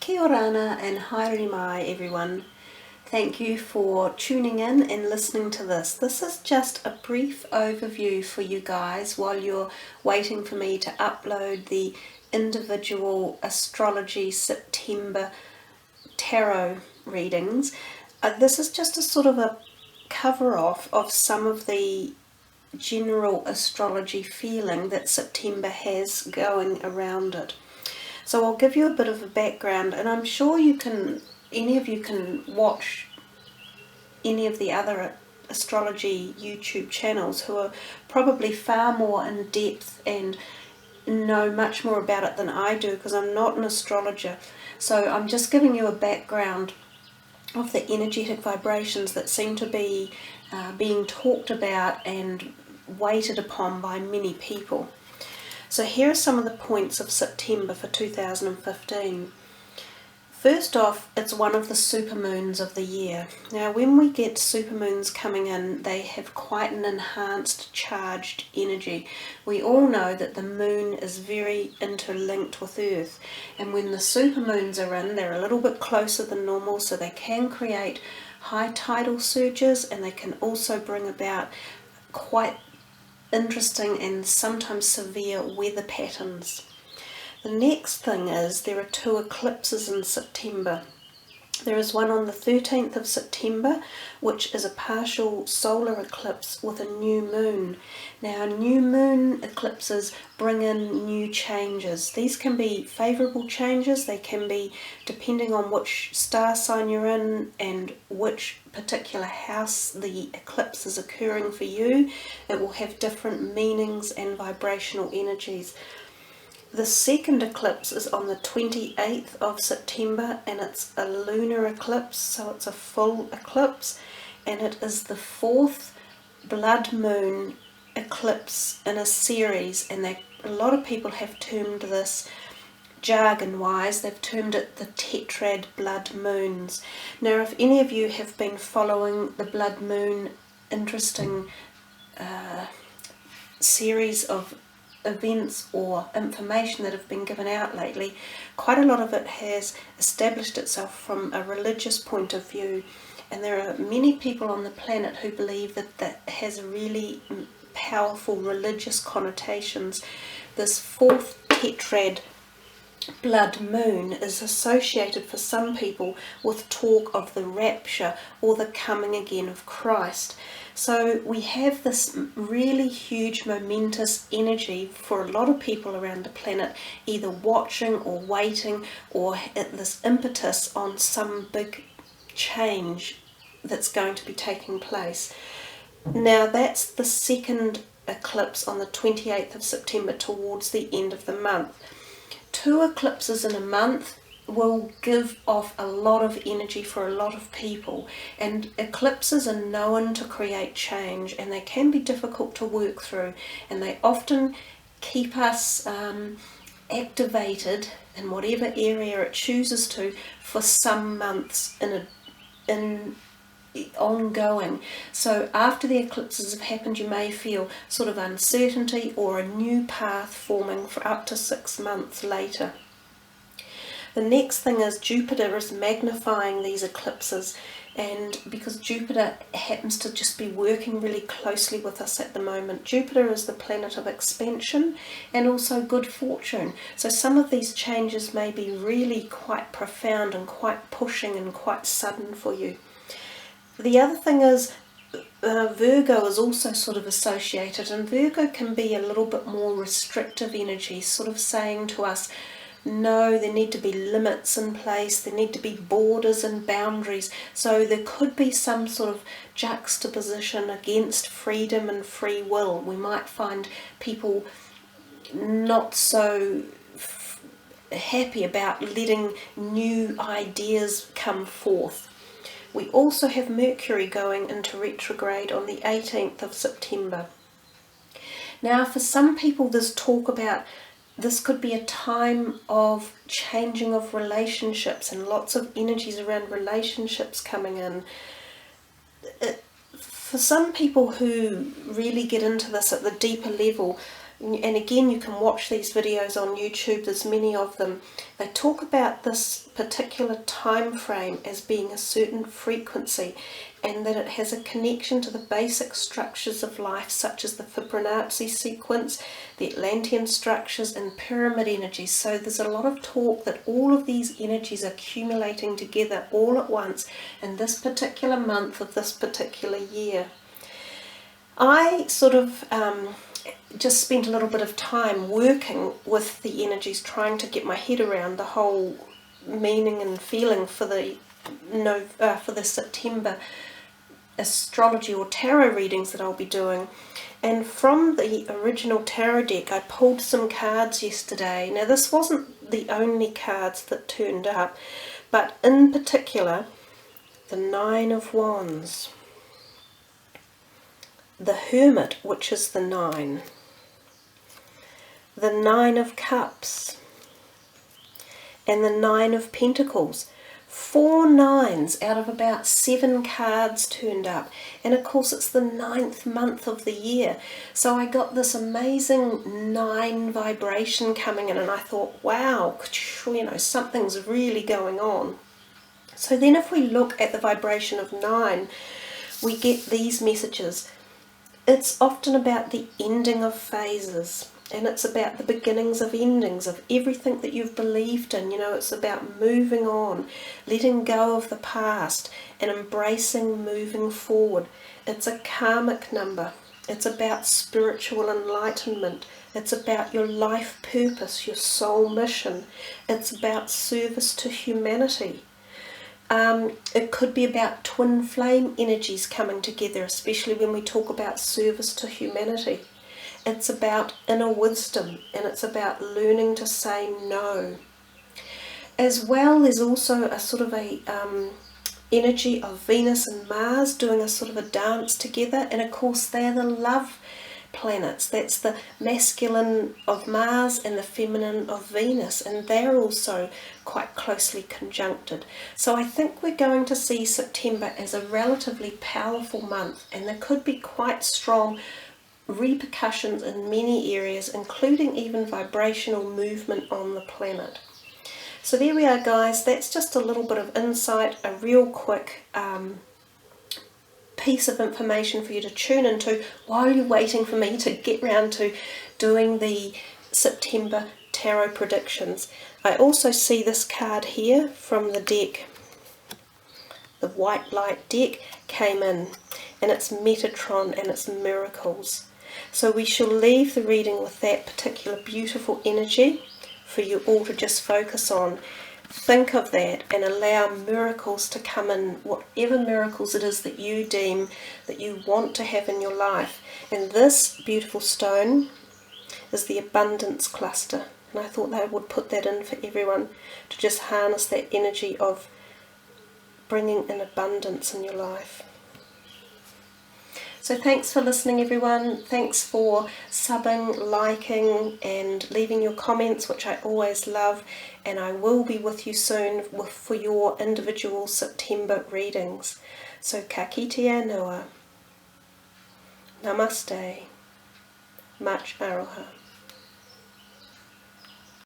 Kia orana and haere mai everyone. Thank you for tuning in and listening to this. This is just a brief overview for you guys while you're waiting for me to upload the individual astrology September tarot readings. This is just a sort of a cover off of some of the general astrology feeling that September has going around it. So I'll give you a bit of a background, and I'm sure any of you can watch any of the other astrology YouTube channels who are probably far more in depth and know much more about it than I do, because I'm not an astrologer. So I'm just giving you a background of the energetic vibrations that seem to be being talked about and weighted upon by many people. So here are some of the points of September for 2015. First off, it's one of the supermoons of the year. Now when we get supermoons coming in, they have quite an enhanced charged energy. We all know that the moon is very interlinked with Earth, and when the supermoons are in, they're a little bit closer than normal, so they can create high tidal surges, and they can also bring about quite interesting and sometimes severe weather patterns. The next thing is there are two eclipses in September. There is one on the 13th of September, which is a partial solar eclipse with a new moon. Now, new moon eclipses bring in new changes. These can be favourable changes. They can be depending on which star sign you're in and which particular house the eclipse is occurring for you. It will have different meanings and vibrational energies. The second eclipse is on the 28th of September, and it's a lunar eclipse, so it's a full eclipse, and it is the fourth blood moon eclipse in a series, and a lot of people have termed this, jargon-wise, they've termed it the tetrad blood moons. Now if any of you have been following the blood moon interesting series of events or information that have been given out lately, quite a lot of it has established itself from a religious point of view, and there are many people on the planet who believe that has really powerful religious connotations. This fourth tetrad blood moon is associated for some people with talk of the rapture or the coming again of Christ. So we have this really huge momentous energy for a lot of people around the planet, either watching or waiting, or this impetus on some big change that's going to be taking place. Now that's the second eclipse on the 28th of September, towards the end of the month. Two eclipses in a month will give off a lot of energy for a lot of people, and eclipses are known to create change, and they can be difficult to work through, and they often keep us activated in whatever area it chooses to for some months in ongoing. So after the eclipses have happened, you may feel sort of uncertainty or a new path forming for up to 6 months later. The next thing is Jupiter is magnifying these eclipses, and because Jupiter happens to just be working really closely with us at the moment, Jupiter is the planet of expansion and also good fortune. So some of these changes may be really quite profound and quite pushing and quite sudden for you. The other thing is Virgo is also sort of associated, and Virgo can be a little bit more restrictive energy, sort of saying to us, no, there need to be limits in place, there need to be borders and boundaries. So there could be some sort of juxtaposition against freedom and free will. We might find people not so happy about letting new ideas come forth. We also have Mercury going into retrograde on the 18th of September. Now for some people there's talk about this could be a time of changing of relationships, and lots of energies around relationships coming in. For some people who really get into this at the deeper level, and again you can watch these videos on YouTube, there's many of them. They talk about this particular time frame as being a certain frequency, and that it has a connection to the basic structures of life, such as the Fibonacci sequence, the Atlantean structures, and pyramid energies. So there's a lot of talk that all of these energies are accumulating together all at once in this particular month of this particular year. I sort of just spent a little bit of time working with the energies, trying to get my head around the whole meaning and feeling for the September astrology or tarot readings that I'll be doing. And from the original tarot deck I pulled some cards yesterday. Now this wasn't the only cards that turned up, but in particular the Nine of Wands, the Hermit, which is the 9, the Nine of Cups, and the Nine of Pentacles. 4 9s out of about 7 cards turned up, and of course it's the 9th month of the year, so I got this amazing 9 vibration coming in, and I thought, wow, you know, something's really going on. So then if we look at the vibration of 9, we get these messages. It's often about the ending of phases, and it's about the beginnings of endings of everything that you've believed in. You know, it's about moving on, letting go of the past, and embracing moving forward. It's a karmic number. It's about spiritual enlightenment. It's about your life purpose, your soul mission. It's about service to humanity. It could be about twin flame energies coming together, especially when we talk about service to humanity. It's about inner wisdom, and it's about learning to say no. As well, there's also a sort of a energy of Venus and Mars doing a sort of a dance together, and of course they're the love planets. That's the masculine of Mars and the feminine of Venus, and they're also quite closely conjuncted. So I think we're going to see September as a relatively powerful month, and there could be quite strong repercussions in many areas, including even vibrational movement on the planet. So there we are, guys. That's just a little bit of insight, a real quick piece of information for you to tune into while you're waiting for me to get round to doing the September tarot predictions. I also see this card here from the deck. The white light deck came in, and it's Metatron and it's miracles. So we shall leave the reading with that particular beautiful energy for you all to just focus on. Think of that and allow miracles to come in, whatever miracles it is that you deem that you want to have in your life. And this beautiful stone is the abundance cluster, and I thought they would put that in for everyone to just harness that energy of bringing in abundance in your life. So thanks for listening, everyone. Thanks for subbing, liking, and leaving your comments, which I always love. And I will be with you soon for your individual September readings. So ka kite noa. Namaste. Much aroha.